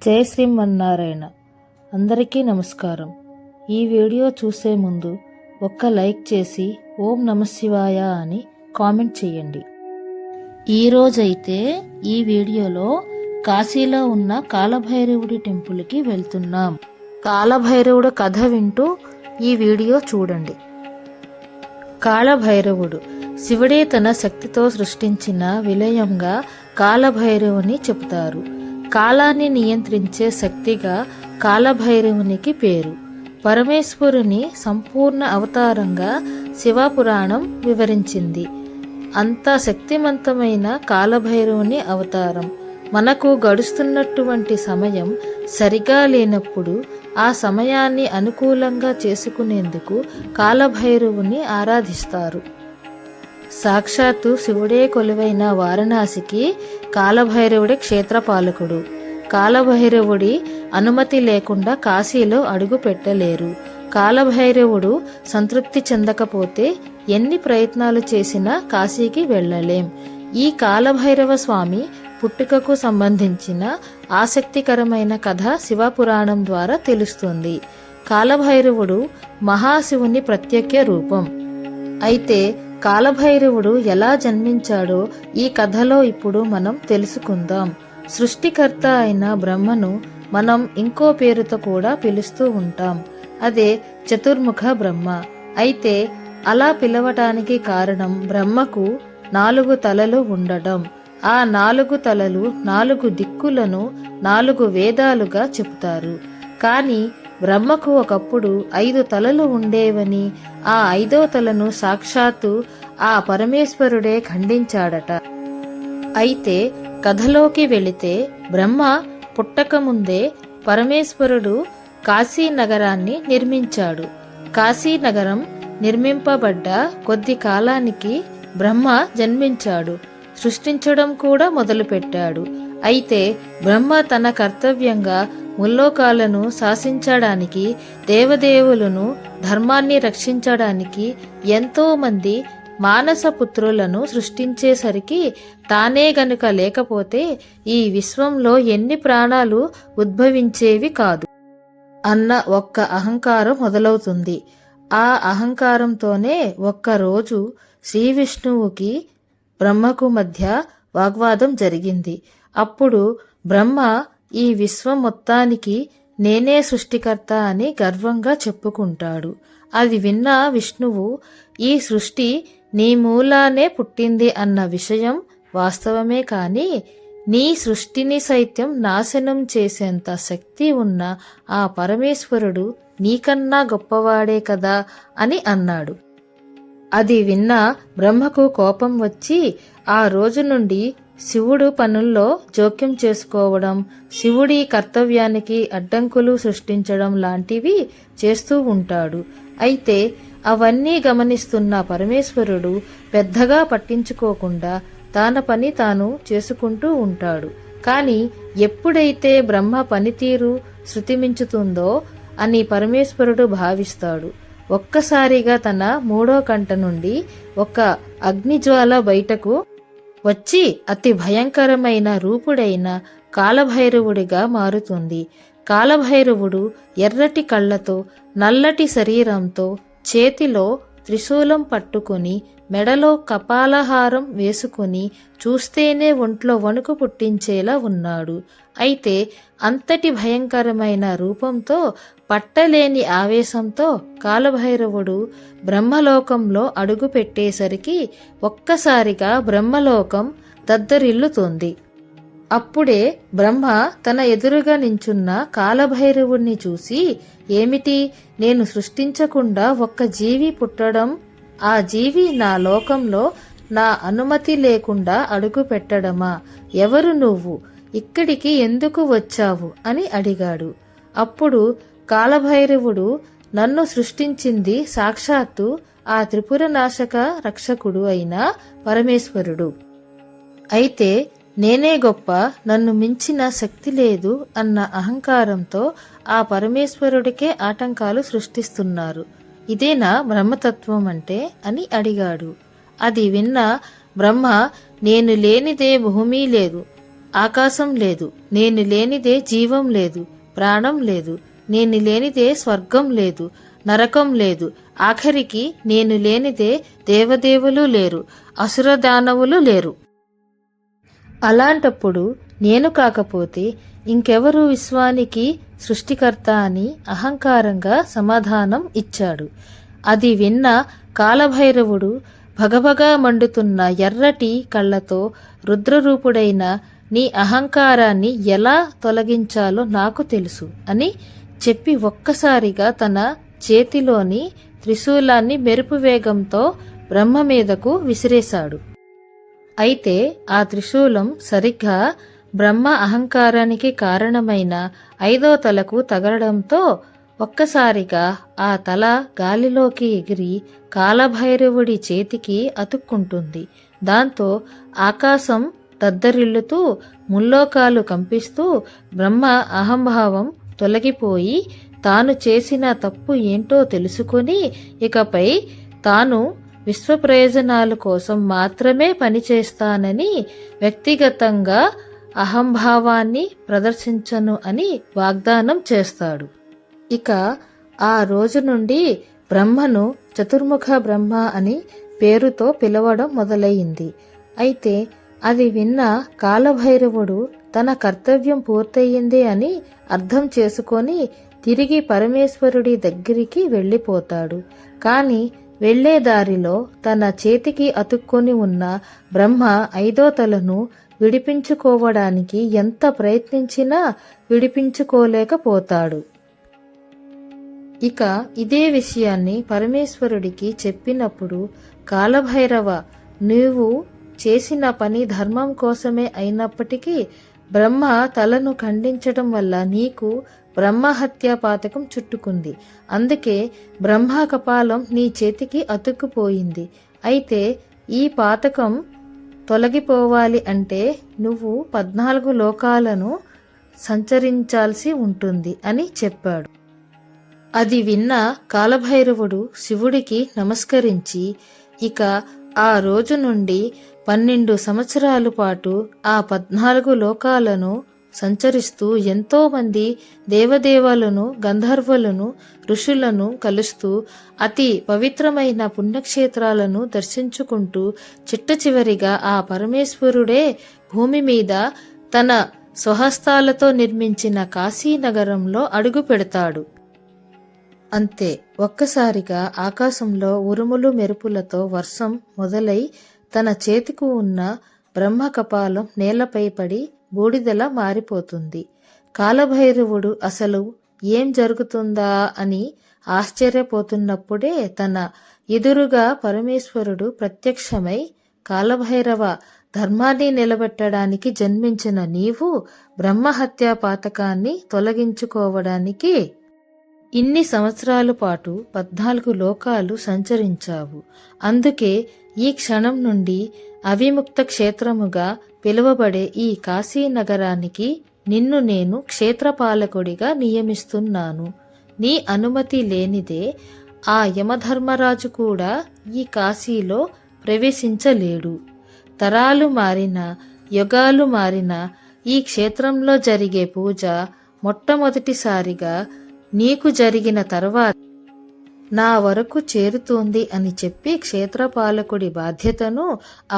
జై శ్రీమన్నారాయణ. అందరికీ నమస్కారం. ఈ వీడియో చూసే ముందు ఒక్క లైక్ చేసి ఓం నమశివాయ అని కామెంట్ చేయండి. ఈరోజైతే ఈ వీడియోలో కాశీలో ఉన్న కాలభైరవుడి టెంపుల్కి వెళ్తున్నాం. కాలభైరవుడు కథ వింటూ ఈ వీడియో చూడండి. కాలభైరవుడు శివుడే తన శక్తితో సృష్టించిన విలయంగా కాలభైరవుని చెబుతారు. కాలాన్ని నియంత్రించే శక్తిగా కాలభైరవునికి పేరు. పరమేశ్వరుని సంపూర్ణ అవతారంగా శివపురాణం వివరించింది. అంత శక్తివంతమైన కాలభైరవుని అవతారం మనకు గడుస్తున్నటువంటి సమయం సరిగా లేనప్పుడు ఆ సమయాన్ని అనుకూలంగా చేసుకునేందుకు కాలభైరవుని ఆరాధిస్తారు. సాక్షాత్తు శివుడే కొలువైన వారణాసికి కాలభైరవుడి క్షేత్రపాలకుడు. కాలభైరవుడి అనుమతి లేకుండా కాశీలో అడుగు పెట్టలేరు. కాలభైరవుడు సంతృప్తి చెందకపోతే ఎన్ని ప్రయత్నాలు చేసినా కాశీకి వెళ్ళలేం. ఈ కాలభైరవ స్వామి పుట్టుకకు సంబంధించిన ఆసక్తికరమైన కథ శివపురాణం ద్వారా తెలుస్తుంది. కాలభైరవుడు మహాశివుని ప్రత్యక్ష రూపం. అయితే కాలభైరవుడు ఎలా జన్మించాడో ఈ కథలో ఇప్పుడు మనం తెలుసుకుందాం. సృష్టికర్త అయిన బ్రహ్మను మనం ఇంకో పేరుతో కూడా పిలుస్తూ ఉంటాం. అదే చతుర్ముఖ బ్రహ్మ. అయితే అలా పిలవటానికి కారణం బ్రహ్మకు 4 తలలు ఉండడం. ఆ 4 తలలు 4 దిక్కులను 4 వేదాలుగా చెబుతారు. కానీ బ్రహ్మకు ఒకప్పుడు 5 తలలు ఉండేవని, ఆ 5వ తలను సాక్షాత్తు ఆ పరమేశ్వరుడే ఖండించాడట. అయితే కథలోకి వెళితే బ్రహ్మ పుట్టకముందే పరమేశ్వరుడు కాశీ నగరాన్ని నిర్మించాడు. కాశీ నగరం నిర్మింపబడ్డ కొద్ది కాలానికి బ్రహ్మ జన్మించాడు. సృష్టించడం కూడా మొదలుపెట్టాడు. అయితే బ్రహ్మ తన కర్తవ్యంగా ముల్లోకాలను శాసించడానికి, దేవదేవులను ధర్మాన్ని రక్షించడానికి ఎంతో మంది మానస పుత్రులను సృష్టించేసరికి తానే గనుక లేకపోతే ఈ విశ్వంలో ఎన్ని ప్రాణాలు ఉద్భవించేవి కాదు అన్న ఒక్క అహంకారం మొదలవుతుంది. ఆ అహంకారంతోనే ఒక్కరోజు శ్రీ విష్ణువుకి బ్రహ్మకు మధ్య వాగ్వాదం జరిగింది. అప్పుడు బ్రహ్మ ఈ విశ్వం మొత్తానికి నేనే సృష్టికర్త అని గర్వంగా చెప్పుకుంటాడు. అది విన్న విష్ణువు ఈ సృష్టి నీ మూలానే పుట్టింది అన్న విషయం వాస్తవమే, కాని నీ సృష్టిని సైతం నాశనం చేసేంత శక్తి ఉన్న ఆ పరమేశ్వరుడు నీకన్నా గొప్పవాడే కదా అని అన్నాడు. అది విన్న బ్రహ్మకు కోపం వచ్చి ఆ రోజు నుండి శివుడు పనుల్లో జోక్యం చేసుకోవడం, శివుడి కర్తవ్యానికి అడ్డంకులు సృష్టించడం లాంటివి చేస్తూ ఉంటాడు. అయితే అవన్నీ గమనిస్తున్న పరమేశ్వరుడు పెద్దగా పట్టించుకోకుండా తన పని తాను చేసుకుంటూ ఉంటాడు. కానీ ఎప్పుడైతే బ్రహ్మ పనితీరు శృతిమించుతుందో అని పరమేశ్వరుడు భావిస్తాడు. ఒక్కసారిగా తన 3వ కంట నుండి ఒక అగ్నిజ్వాల బయటకు వచ్చి అతి భయంకరమైన రూపుడైన కాలభైరవుడిగా మారుతుంది. కాలభైరవుడు ఎర్రటి కళ్ళతో, నల్లటి శరీరంతో, చేతిలో త్రిశూలం పట్టుకుని, మెడలో కపాలహారం వేసుకుని చూస్తేనే ఒంట్లో వణుకు పుట్టించేలా ఉన్నాడు. అయితే అంతటి భయంకరమైన రూపంతో, పట్టలేని ఆవేశంతో కాలభైరవుడు బ్రహ్మలోకంలో అడుగు పెట్టేసరికి ఒక్కసారిగా బ్రహ్మలోకం దద్దరిల్లుతోంది. అప్పుడే బ్రహ్మ తన ఎదురుగా నించున్న కాలభైరవుణ్ణి చూసి, ఏమిటి, నేను సృష్టించకుండా ఒక్క జీవి పుట్టడం, ఆ జీవి నా లోకంలో నా అనుమతి లేకుండా అడుగు పెట్టడమా? ఎవరు నువ్వు? ఇక్కడికి ఎందుకు వచ్చావు అని అడిగాడు. అప్పుడు కాలభైరవుడు, నన్ను సృష్టించింది సాక్షాత్తు ఆ త్రిపురనాశక రక్షకుడు అయిన పరమేశ్వరుడు. అయితే నేనే గొప్ప, నన్ను మించిన శక్తి లేదు అన్న అహంకారంతో ఆ పరమేశ్వరుడికే ఆటంకాలు సృష్టిస్తున్నారు. ఇదేనా బ్రహ్మతత్వం అంటే అని అడిగాడు. అది విన్న బ్రహ్మ, నేను లేనిదే భూమి లేదు, ఆకాశం లేదు, నేను లేనిదే జీవం లేదు, ప్రాణం లేదు, నేను లేనిదే స్వర్గం లేదు, నరకం లేదు, ఆఖరికి నేను లేనిదే దేవదేవులు లేరు, అసుర దానవులు లేరు. అలాంటప్పుడు నేను కాకపోతే ఇంకెవరు విశ్వానికి సృష్టికర్త అని అహంకారంగా సమాధానం ఇచ్చాడు. అది విన్న కాలభైరవుడు భగభగా మండుతున్న ఎర్రటి కళ్ళతో రుద్రరూపుడైన నీ అహంకారాన్ని ఎలా తొలగించాలో నాకు తెలుసు అని చెప్పి ఒక్కసారిగా తన చేతిలోని త్రిశూలాన్ని మెరుపు వేగంతో బ్రహ్మ మీదకు విసిరేశాడు. అయితే ఆ త్రిశూలం సరిగ్గా బ్రహ్మ అహంకారానికి కారణమైన 5వ తలకు తగలడంతో ఒక్కసారిగా ఆ తల గాలిలోకి ఎగిరి కాలభైరవుడి చేతికి అతుక్కుంటుంది. దాంతో ఆకాశం దద్దరిల్లుతూ ముల్లోకాలు కంపిస్తూ బ్రహ్మ అహంభావం తొలగిపోయి తాను చేసిన తప్పు ఏంటో తెలుసుకుని ఇకపై తాను విశ్వ ప్రయోజనాల కోసం మాత్రమే పనిచేస్తానని వ్యక్తిగతంగా అహంభావాన్ని ప్రదర్శించను అని వాగ్దానం చేస్తాడు. ఇక ఆ రోజు నుండి బ్రహ్మను చతుర్ముఖ బ్రహ్మ అని పేరుతో పిలవడం మొదలయ్యింది. అయితే అది విన్న కాలభైరవుడు తన కర్తవ్యం పూర్తయింది అని అర్థం చేసుకొని తిరిగి పరమేశ్వరుడి దగ్గరికి వెళ్ళిపోతాడు. కాని వెళ్లే దారిలో తన చేతికి అతుక్కొని ఉన్న బ్రహ్మ 5వ తలను విడిపించుకోవడానికి ఎంత ప్రయత్నించినా విడిపించుకోలేకపోతాడు. ఇక ఇదే విషయాన్ని పరమేశ్వరుడికి చెప్పినప్పుడు కాలభైరవ, నీవు చేసిన పని ధర్మం కోసమే అయినప్పటికీ బ్రహ్మ తలను ఖండించడం వల్ల నీకు బ్రహ్మహత్యా పాతకం చుట్టుకుంది. అందుకే బ్రహ్మ కపాలం నీ చేతికి అతుక్కుపోయింది. అయితే ఈ పాతకం తొలగిపోవాలి అంటే నువ్వు 14 లోకాలను సంచరించాల్సి ఉంటుంది అని చెప్పాడు. అది విన్న కాలభైరవుడు శివుడికి నమస్కరించి ఇక ఆ రోజు నుండి 12 సంవత్సరాల పాటు ఆ 14 లోకాలను సంచరిస్తూ ఎంతో మంది దేవదేవలను, గంధర్వులను, ఋషులను కలుస్తూ అతి పవిత్రమైన పుణ్యక్షేత్రాలను దర్శించుకుంటూ చిట్టచివరిగా ఆ పరమేశ్వరుడే భూమి మీద తన స్వహస్తాలతో నిర్మించిన కాశీనగరంలో అడుగు పెడతాడు. అంతే, ఒక్కసారిగా ఆకాశంలో ఉరుములు మెరుపులతో వర్షం మొదలై తన చేతికి ఉన్న బ్రహ్మ కపాలం నేలపై పడి బూడిదలా మారిపోతుంది. కాలభైరవుడు అసలు ఏం జరుగుతుందా అని ఆశ్చర్యపోతున్నప్పుడే తన ఎదురుగా పరమేశ్వరుడు ప్రత్యక్షమై, కాలభైరవ, ధర్మాన్ని నిలబెట్టడానికి జన్మించిన నీవు బ్రహ్మహత్యా పాతకాన్ని తొలగించుకోవడానికి ఇన్ని సంవత్సరాల పాటు 14 లోకాలు సంచరించావు. అందుకే ఈ క్షణం నుండి అవిముక్త క్షేత్రముగా పిలువబడే ఈ కాశీనగరానికి నిన్ను నేను క్షేత్రపాలకుడిగా నియమిస్తున్నాను. నీ అనుమతి లేనిదే ఆ యమధర్మరాజు కూడా ఈ కాశీలో ప్రవేశించలేడు. తరాలు మారినా, యుగాలు మారినా ఈ క్షేత్రంలో జరిగే పూజ మొట్టమొదటిసారిగా నీకు జరిగిన తర్వాత నా వరకు చేరుతోంది అని చెప్పి క్షేత్రపాలకుడి బాధ్యతను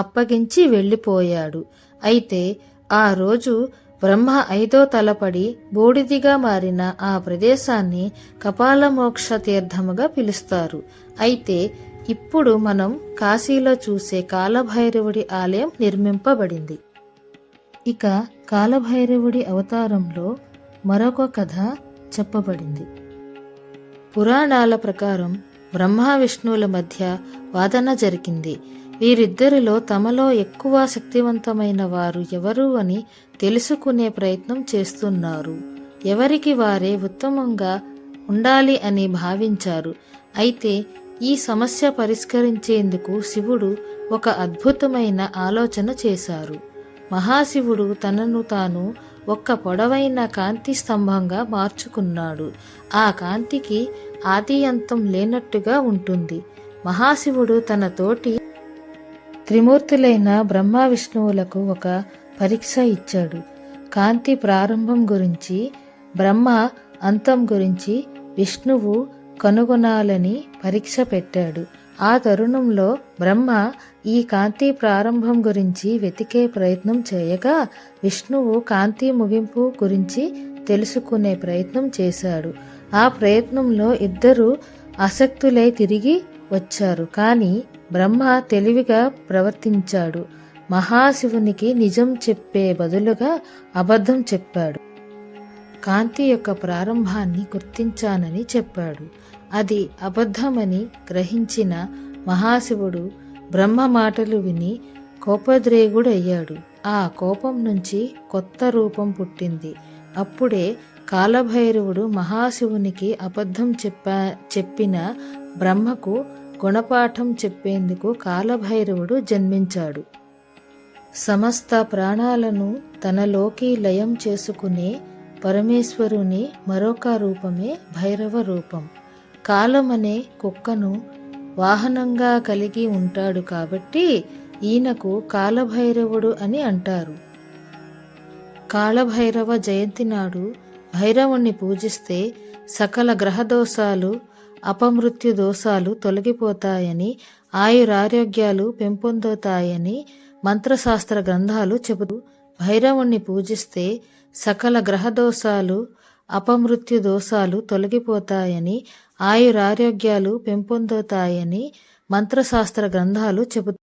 అప్పగించి వెళ్ళిపోయాడు. అయితే ఆ రోజు బ్రహ్మ 5వ తలపడి బూడిదిగా మారిన ఆ ప్రదేశాన్ని కపాలమోక్ష తీర్థముగా పిలుస్తారు. అయితే ఇప్పుడు మనం కాశీలో చూసే కాలభైరవుడి ఆలయం నిర్మింపబడింది. ఇక కాలభైరవుడి అవతారంలో మరొక కథ చెప్పబడింది. పురాణాల ప్రకారం బ్రహ్మ విష్ణువుల మధ్య వాదన జరిగింది. వీరిద్దరిలో తమలో ఎక్కువ శక్తివంతమైన వారు ఎవరు అని తెలుసుకునే ప్రయత్నం చేస్తున్నారు. ఎవరికి వారే ఉత్తమంగా ఉండాలి అని భావించారు. అయితే ఈ సమస్య పరిష్కరించేందుకు శివుడు ఒక అద్భుతమైన ఆలోచన చేశారు. మహాశివుడు తనను తాను ఒక్క పొడవైన కాంతి స్తంభంగా మార్చుకున్నాడు. ఆ కాంతికి ఆది అంతం లేనట్టుగా ఉంటుంది. మహాశివుడు తన తోటి త్రిమూర్తులైన బ్రహ్మ విష్ణువులకు ఒక పరీక్ష ఇచ్చాడు. కాంతి ప్రారంభం గురించి, బ్రహ్మ అంతం గురించి విష్ణువు కనుగొనాలని పరీక్ష పెట్టాడు. ఆ తరుణంలో బ్రహ్మ ఈ కాంతి ప్రారంభం గురించి వెతికే ప్రయత్నం చేయగా, విష్ణువు కాంతి ముగింపు గురించి తెలుసుకునే ప్రయత్నం చేశాడు. ఆ ప్రయత్నంలో ఇద్దరు ఆసక్తులై తిరిగి వచ్చారు. కానీ బ్రహ్మ తెలివిగా ప్రవర్తించాడు. మహాశివునికి నిజం చెప్పే బదులుగా అబద్ధం చెప్పాడు. కాంతి యొక్క ప్రారంభాన్ని గుర్తించానని చెప్పాడు. అది అబద్ధమని గ్రహించిన మహాశివుడు బ్రహ్మ మాటలు విని కోపోద్రేకుడయ్యాడు. ఆ కోపం నుంచి కొత్త రూపం పుట్టింది. అప్పుడే కాలభైరవుడు మహాశివునికి అబద్ధం చెప్పిన బ్రహ్మకు గుణపాఠం చెప్పేందుకు కాలభైరవుడు జన్మించాడు. సమస్త ప్రాణాలను తనలోకి లయం చేసుకునే పరమేశ్వరుని మరొక రూపమే భైరవ రూపం. కాలమనే కుక్కను వాహనంగా కలిగి ఉంటాడు కాబట్టి ఈయనకు కాలభైరవుడు అని అంటారు. కాలభైరవ జయంతి నాడు భైరవుణ్ణి పూజిస్తే సకల గ్రహదోషాలు, అపమృత్యు దోషాలు తొలగిపోతాయని, ఆయురారోగ్యాలు పెంపొందుతాయని మంత్రశాస్త్ర గ్రంథాలు చెబుతూ, భైరవుణ్ణి పూజిస్తే సకల గ్రహదోషాలు, అపమృత్యు దోషాలు తొలగిపోతాయని, ఆయురారోగ్యాలు పెంపొందుతాయని మంత్రశాస్త్ర గ్రంథాలు చెబుతాయి.